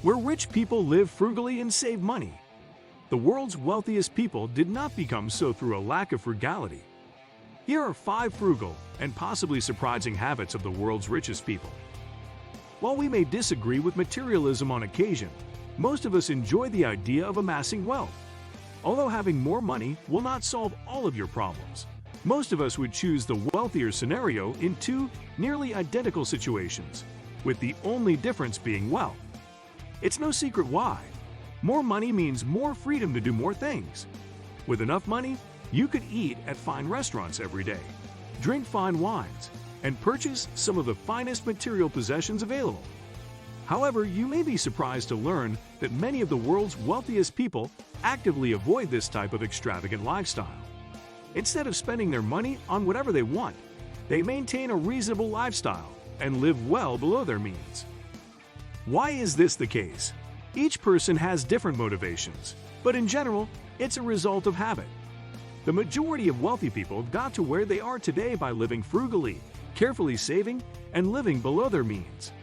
where rich people live frugally and save money. The world's wealthiest people did not become so through a lack of frugality. Here are 5 frugal and possibly surprising habits of the world's richest people. While we may disagree with materialism on occasion, most of us enjoy the idea of amassing wealth. Although having more money will not solve all of your problems, most of us would choose the wealthier scenario in 2 nearly identical situations, with the only difference being wealth. It's no secret why. More money means more freedom to do more things. With enough money, you could eat at fine restaurants every day, drink fine wines, and purchase some of the finest material possessions available. However, you may be surprised to learn that many of the world's wealthiest people actively avoid this type of extravagant lifestyle. Instead of spending their money on whatever they want, they maintain a reasonable lifestyle and live well below their means. Why is this the case? Each person has different motivations, but in general, it's a result of habit. The majority of wealthy people got to where they are today by living frugally, carefully saving, and living below their means.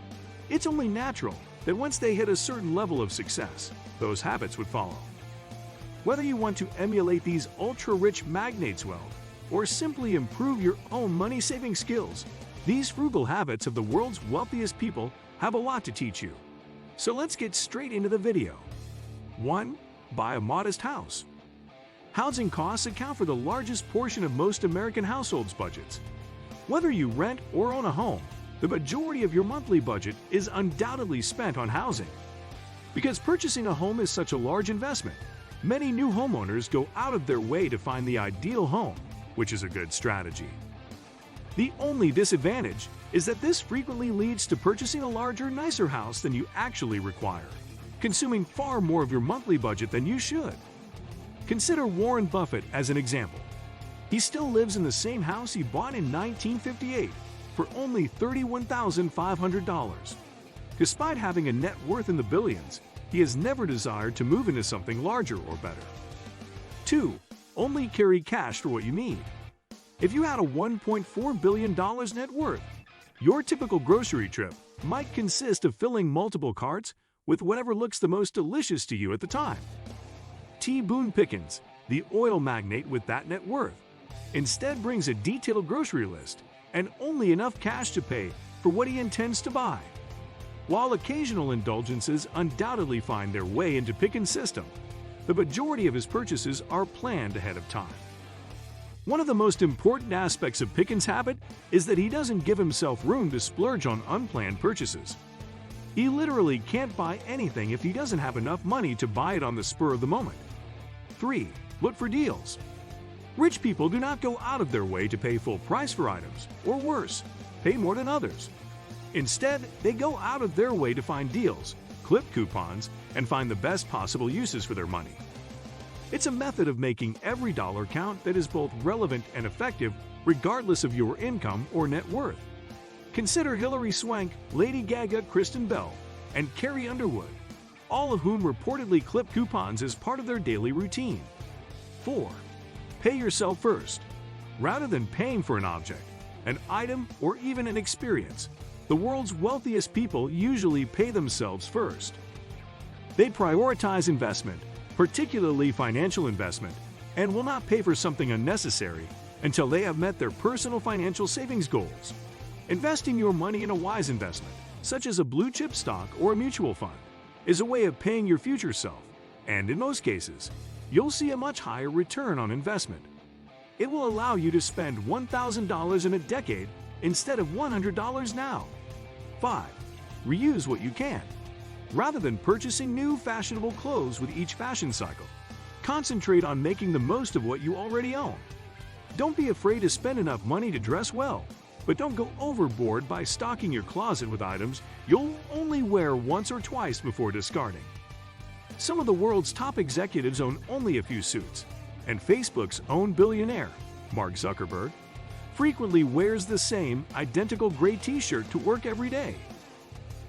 It's only natural that once they hit a certain level of success, those habits would follow. Whether you want to emulate these ultra-rich magnates' wealth or simply improve your own money-saving skills, these frugal habits of the world's wealthiest people have a lot to teach you. So let's get straight into the video. 1. Buy a modest house. Housing costs account for the largest portion of most American households' budgets. Whether you rent or own a home, the majority of your monthly budget is undoubtedly spent on housing. Because purchasing a home is such a large investment, many new homeowners go out of their way to find the ideal home, which is a good strategy. The only disadvantage is that this frequently leads to purchasing a larger, nicer house than you actually require, consuming far more of your monthly budget than you should. Consider Warren Buffett as an example. He still lives in the same house he bought in 1958 for only $31,500. Despite having a net worth in the billions, he has never desired to move into something larger or better. 2. Only carry cash for what you need. If you had a $1.4 billion net worth, your typical grocery trip might consist of filling multiple carts with whatever looks the most delicious to you at the time. T. Boone Pickens, the oil magnate with that net worth, instead brings a detailed grocery list and only enough cash to pay for what he intends to buy. While occasional indulgences undoubtedly find their way into Pickens' system, the majority of his purchases are planned ahead of time. One of the most important aspects of Pickens' habit is that he doesn't give himself room to splurge on unplanned purchases. He literally can't buy anything if he doesn't have enough money to buy it on the spur of the moment. 3. Look for deals. Rich people do not go out of their way to pay full price for items, or worse, pay more than others. Instead, they go out of their way to find deals, clip coupons, and find the best possible uses for their money. It's a method of making every dollar count that is both relevant and effective regardless of your income or net worth. Consider Hilary Swank, Lady Gaga, Kristen Bell, and Carrie Underwood, all of whom reportedly clip coupons as part of their daily routine. 4. Pay yourself first. Rather than paying for an object, an item, or even an experience, the world's wealthiest people usually pay themselves first. They prioritize investment, particularly financial investment, and will not pay for something unnecessary until they have met their personal financial savings goals. Investing your money in a wise investment, such as a blue chip stock or a mutual fund, is a way of paying your future self, and in most cases, you'll see a much higher return on investment. It will allow you to spend $1,000 in a decade instead of $100 now. 5. Reuse what you can. Rather than purchasing new fashionable clothes with each fashion cycle, concentrate on making the most of what you already own. Don't be afraid to spend enough money to dress well, but don't go overboard by stocking your closet with items you'll only wear once or twice before discarding. Some of the world's top executives own only a few suits, and Facebook's own billionaire, Mark Zuckerberg, frequently wears the same identical gray t-shirt to work every day.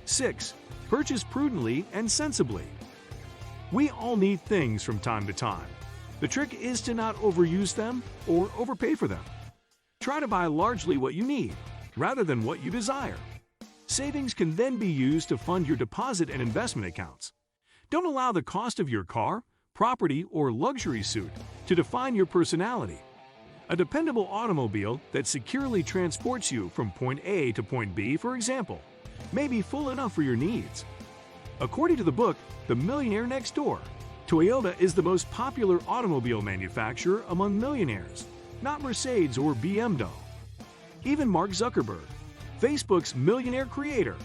6. Purchase prudently and sensibly. We all need things from time to time. The trick is to not overuse them or overpay for them. Try to buy largely what you need, rather than what you desire. Savings can then be used to fund your deposit and investment accounts. Don't allow the cost of your car, property, or luxury suit to define your personality. A dependable automobile that securely transports you from point A to point B, for example, may be full enough for your needs. According to the book, The Millionaire Next Door, Toyota is the most popular automobile manufacturer among millionaires, not Mercedes or BMW. Even Mark Zuckerberg, Facebook's millionaire creator,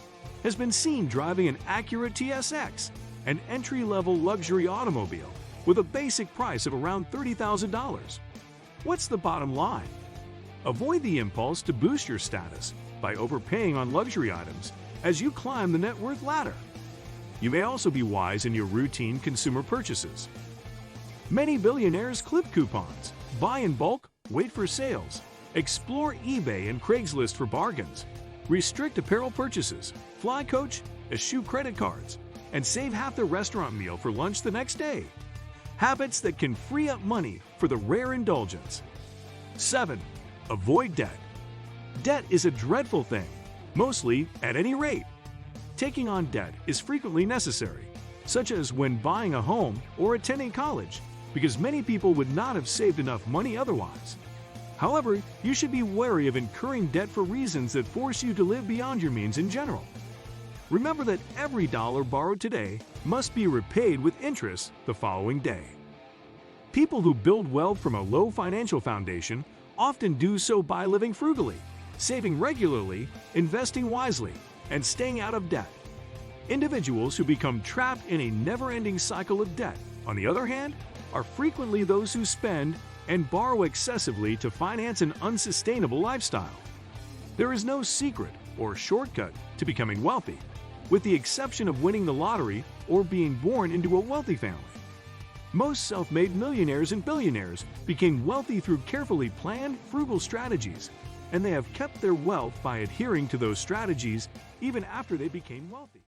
has been seen driving an Acura TSX, an entry-level luxury automobile with a basic price of around $30,000. What's the bottom line? Avoid the impulse to boost your status by overpaying on luxury items as you climb the net worth ladder. You may also be wise in your routine consumer purchases. Many billionaires clip coupons, buy in bulk, wait for sales, explore eBay and Craigslist for bargains, restrict apparel purchases, fly coach, eschew credit cards, and save half their restaurant meal for lunch the next day. Habits that can free up money for the rare indulgence. 7. Avoid debt. Debt is a dreadful thing, mostly at any rate. Taking on debt is frequently necessary, such as when buying a home or attending college, because many people would not have saved enough money otherwise. However, you should be wary of incurring debt for reasons that force you to live beyond your means in general. Remember that every dollar borrowed today must be repaid with interest the following day. People who build wealth from a low financial foundation often do so by living frugally, saving regularly, investing wisely, and staying out of debt. Individuals who become trapped in a never-ending cycle of debt, on the other hand, are frequently those who spend and borrow excessively to finance an unsustainable lifestyle. There is no secret or shortcut to becoming wealthy, with the exception of winning the lottery or being born into a wealthy family. Most self-made millionaires and billionaires became wealthy through carefully planned, frugal strategies, and they have kept their wealth by adhering to those strategies even after they became wealthy.